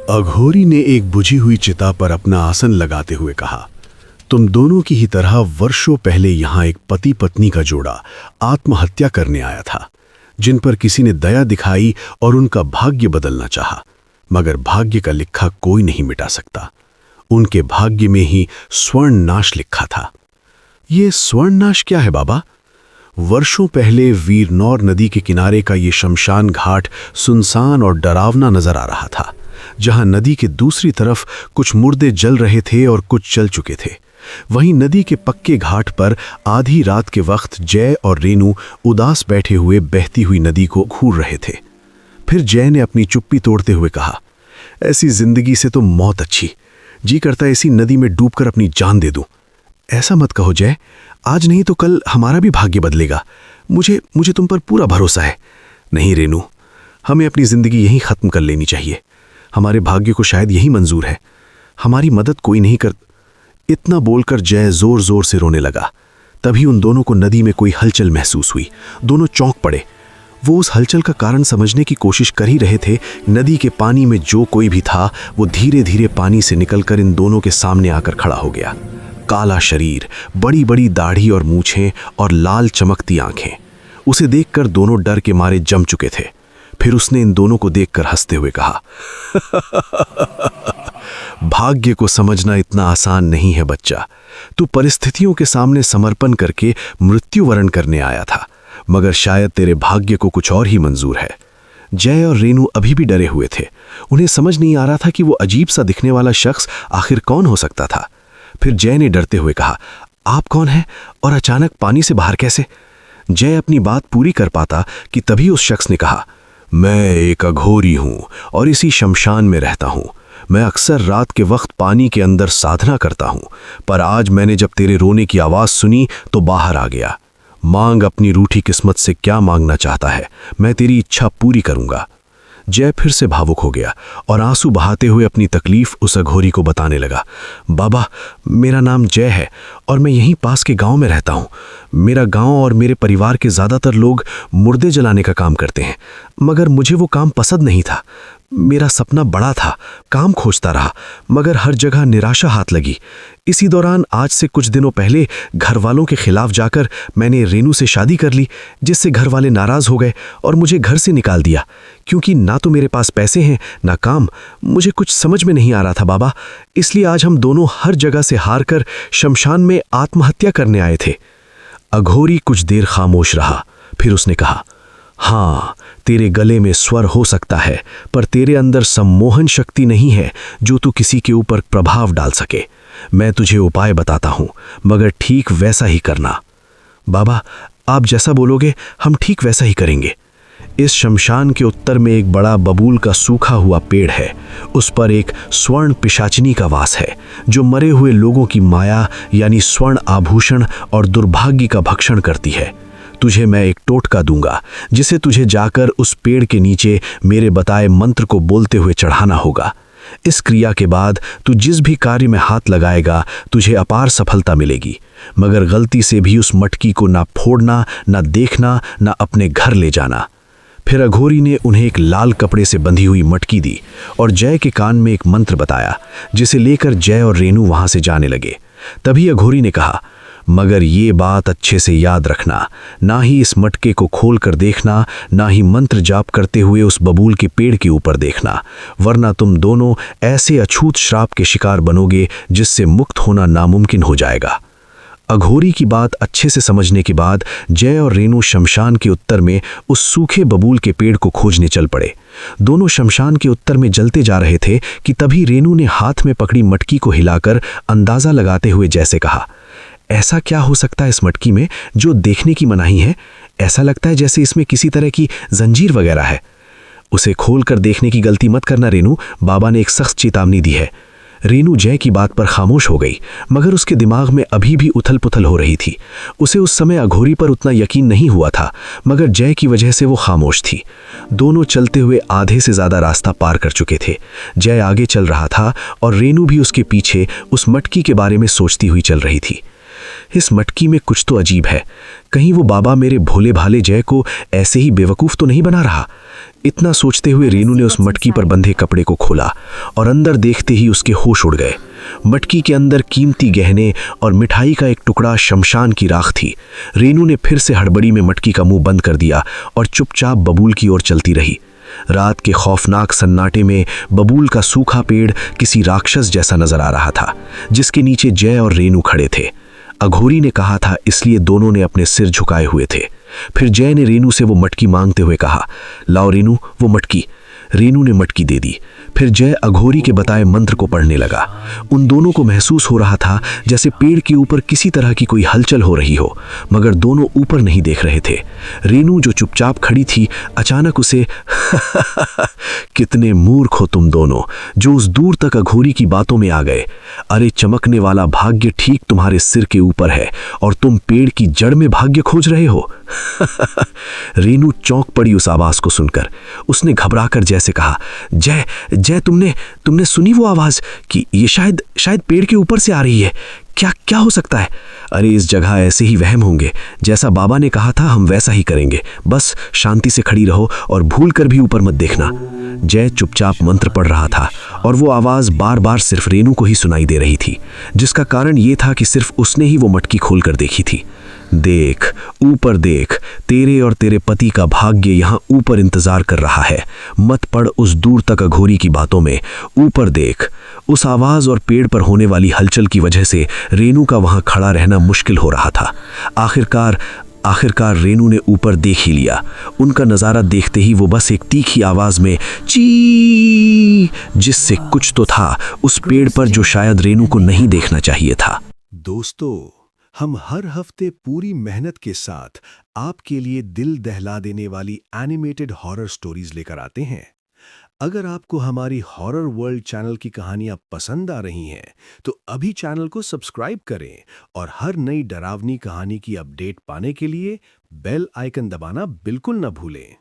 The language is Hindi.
अघोरी ने एक बुझी हुई चिता पर अपना आसन लगाते हुए कहा, तुम दोनों की ही तरह वर्षों पहले यहाँ एक पति पत्नी का जोड़ा आत्महत्या करने आया था, जिन पर किसी ने दया दिखाई और उनका भाग्य बदलना चाहा, मगर भाग्य का लिखा कोई नहीं मिटा सकता। उनके भाग्य में ही स्वर्णनाश लिखा था। ये स्वर्णनाश क्या है बाबा? वर्षों पहले वीरनौर नदी के किनारे का ये शमशान घाट सुनसान और डरावना नजर आ रहा था, जहां नदी के दूसरी तरफ कुछ मुर्दे जल रहे थे और कुछ चल चुके थे। वहीं नदी के पक्के घाट पर आधी रात के वक्त जय और रेनू उदास बैठे हुए बहती हुई नदी को घूर रहे थे। फिर जय ने अपनी चुप्पी तोड़ते हुए कहा, ऐसी जिंदगी से तो मौत अच्छी, जी करता ऐसी नदी में डूबकर अपनी जान दे दूं। ऐसा मत कहो जय, आज नहीं तो कल हमारा भी भाग्य बदलेगा। मुझे तुम पर पूरा भरोसा है। नहीं रेनू, हमें अपनी जिंदगी यहीं खत्म कर लेनी चाहिए। हमारे भाग्य को शायद यही मंजूर है। हमारी मदद कोई नहीं कर। इतना बोलकर जय जोर जोर से रोने लगा। तभी उन दोनों को नदी में कोई हलचल महसूस हुई। दोनों चौंक पड़े। वो उस हलचल का कारण समझने की कोशिश कर ही रहे थे। नदी के पानी में जो कोई भी था वो धीरे धीरे पानी से निकलकर इन दोनों के सामने आकर खड़ा हो गया। काला शरीर, बड़ी बड़ी दाढ़ी और मूछें और लाल चमकती आंखें। उसे देखकर दोनों डर के मारे जम चुके थे। फिर उसने इन दोनों को देखकर हंसते हुए कहा, भाग्य को समझना इतना आसान नहीं है बच्चा। तू परिस्थितियों के सामने समर्पण करके मृत्यु वरण करने आया था, मगर शायद तेरे भाग्य को कुछ और ही मंजूर है। जय और रेनू अभी भी डरे हुए थे। उन्हें समझ नहीं आ रहा था कि वो अजीब सा दिखने वाला शख्स आखिर कौन हो सकता था। फिर जय ने डरते हुए कहा, आप कौन हैं और अचानक पानी से बाहर कैसे? जय अपनी बात पूरी कर पाता कि तभी उस शख्स ने कहा, मैं एक अघोरी हूं और इसी शमशान में रहता हूं। मैं अक्सर रात के वक्त पानी के अंदर साधना करता हूं, पर आज मैंने जब तेरे रोने की आवाज सुनी तो बाहर आ गया। मांग अपनी रूठी किस्मत से क्या मांगना चाहता है, मैं तेरी इच्छा पूरी करूंगा। जय फिर से भावुक हो गया और आंसू बहाते हुए अपनी तकलीफ उस अघोरी को बताने लगा। बाबा, मेरा नाम जय है और मैं यहीं पास के गांव में रहता हूं। मेरा गांव और मेरे परिवार के ज़्यादातर लोग मुर्दे जलाने का काम करते हैं, मगर मुझे वो काम पसंद नहीं था। मेरा सपना बड़ा था, काम खोजता रहा, मगर हर जगह निराशा हाथ लगी। इसी दौरान आज से कुछ दिनों पहले घर वालों के खिलाफ जाकर मैंने रेनू से शादी कर ली, जिससे घर वाले नाराज़ हो गए और मुझे घर से निकाल दिया। क्योंकि ना तो मेरे पास पैसे हैं ना काम, मुझे कुछ समझ में नहीं आ रहा था बाबा। इसलिए आज हम दोनों हर जगह से हार कर शमशान में आत्महत्या करने आए थे। अघोरी कुछ देर खामोश रहा। फिर उसने कहा, हाँ, तेरे गले में स्वर हो सकता है, पर तेरे अंदर सम्मोहन शक्ति नहीं है जो तू किसी के ऊपर प्रभाव डाल सके। मैं तुझे उपाय बताता हूं, मगर ठीक वैसा ही करना। बाबा, आप जैसा बोलोगे हम ठीक वैसा ही करेंगे। इस शमशान के उत्तर में एक बड़ा बबूल का सूखा हुआ पेड़ है। उस पर एक स्वर्ण पिशाचिनी का वास है, जो मरे हुए लोगों की माया यानी स्वर्ण आभूषण और दुर्भाग्य का भक्षण करती है। तुझे मैं एक टोटका दूंगा, जिसे तुझे जाकर उस पेड़ के नीचे मेरे बताए मंत्र को बोलते हुए चढ़ाना होगा। इस क्रिया के बाद तू जिस भी कार्य में हाथ लगाएगा तुझे अपार सफलता मिलेगी, मगर गलती से भी उस मटकी को ना फोड़ना, ना देखना, ना अपने घर ले जाना। फिर अघोरी ने उन्हें एक लाल कपड़े से बंधी हुई मटकी दी और जय के कान में एक मंत्र बताया, जिसे लेकर जय और रेनू वहां से जाने लगे। तभी अघोरी ने कहा, मगर ये बात अच्छे से याद रखना, ना ही इस मटके को खोल कर देखना, ना ही मंत्र जाप करते हुए उस बबूल के पेड़ के ऊपर देखना, वरना तुम दोनों ऐसे अछूत श्राप के शिकार बनोगे जिससे मुक्त होना नामुमकिन हो जाएगा। अघोरी की बात अच्छे से समझने के बाद जय और रेनू शमशान के उत्तर में उस सूखे बबूल के पेड़ को खोजने चल पड़े। दोनों शमशान के उत्तर में जलते जा रहे थे कि तभी रेनू ने हाथ में पकड़ी मटकी को हिलाकर अंदाजा लगाते हुए जैसे कहा, ऐसा क्या हो सकता है इस मटकी में जो देखने की मनाही है? ऐसा लगता है जैसे इसमें किसी तरह की जंजीर वगैरह है। उसे खोलकर देखने की गलती मत करना रेनू, बाबा ने एक सख्त चेतावनी दी है। रेनू जय की बात पर खामोश हो गई, मगर उसके दिमाग में अभी भी उथल पुथल हो रही थी। उसे उस समय अघोरी पर उतना यकीन नहीं हुआ था, मगर जय की वजह से वो खामोश थी। दोनों चलते हुए आधे से ज्यादा रास्ता पार कर चुके थे। जय आगे चल रहा था और रेनू भी उसके पीछे उस मटकी के बारे में सोचती हुई चल रही थी। इस मटकी में कुछ तो अजीब है। कहीं वो बाबा मेरे भोले भाले जय को ऐसे ही बेवकूफ़ तो नहीं बना रहा। इतना सोचते हुए रेनू ने उस मटकी पर बंधे कपड़े को खोला और अंदर देखते ही उसके होश उड़ गए। मटकी के अंदर कीमती गहने और मिठाई का एक टुकड़ा शमशान की राख थी। रेनू ने फिर से हड़बड़ी में मटकी का मुंह बंद कर दिया और चुपचाप बबूल की ओर चलती रही। रात के खौफनाक सन्नाटे में बबूल का सूखा पेड़ किसी राक्षस जैसा नजर आ रहा था, जिसके नीचे जय और रेनू खड़े थे। अघोरी ने कहा था, इसलिए दोनों ने अपने सिर झुकाए हुए थे। फिर जय ने रेनू से वो मटकी मांगते हुए कहा, लाओ रेनू वो मटकी। रेनू ने मटकी दे दी। फिर जय अघोरी के बताए मंत्र को पढ़ने लगा। उन दोनों को महसूस हो रहा था जैसे पेड़ के ऊपर किसी तरह की कोई हलचल हो रही हो, मगर दोनों ऊपर नहीं देख रहे थे। रेनू जो चुपचाप खड़ी थी, अचानक उसे कितने मूर्ख हो तुम दोनों, जो उस दूर तक अघोरी की बातों में आ गए। अरे चमकने वाला भाग्य ठीक तुम्हारे सिर के ऊपर है और तुम पेड़ की जड़ में भाग्य खोज रहे हो। रेनू चौंक पड़ी उस आवाज को सुनकर। उसने घबराकर जैसे कहा, जय जय तुमने सुनी वो आवाज कि ये शायद पेड़ के ऊपर से आ रही है। क्या हो सकता है? अरे इस जगह ऐसे ही वहम होंगे। जैसा बाबा ने कहा था हम वैसा ही करेंगे। बस शांति से खड़ी रहो और भूल कर भी ऊपर मत देखना। जय चुपचाप मंत्र पढ़ रहा था और वो आवाज बार बार सिर्फ रेनू को ही सुनाई दे रही थी, जिसका कारण ये था कि सिर्फ उसने ही वो मटकी खोल कर देखी थी। देख, ऊपर देख, तेरे और तेरे पति का भाग्य यहाँ ऊपर इंतजार कर रहा है। मत पड़ उस दूर तक अघोरी की बातों में। ऊपर देख। उस आवाज और पेड़ पर होने वाली हलचल की वजह से रेनू का वहां खड़ा रहना मुश्किल हो रहा था। आखिरकार रेनू ने ऊपर देख ही लिया। उनका नजारा देखते ही वो बस एक तीखी आवाज में ची, जिससे कुछ तो था उस पेड़ पर जो शायद रेनू को नहीं देखना चाहिए था। दोस्तों, हम हर हफ्ते पूरी मेहनत के साथ आपके लिए दिल दहला देने वाली एनिमेटेड हॉरर स्टोरीज लेकर आते हैं। अगर आपको हमारी हॉरर वर्ल्ड चैनल की कहानियां पसंद आ रही हैं, तो अभी चैनल को सब्सक्राइब करें और हर नई डरावनी कहानी की अपडेट पाने के लिए बेल आइकन दबाना बिल्कुल न भूलें।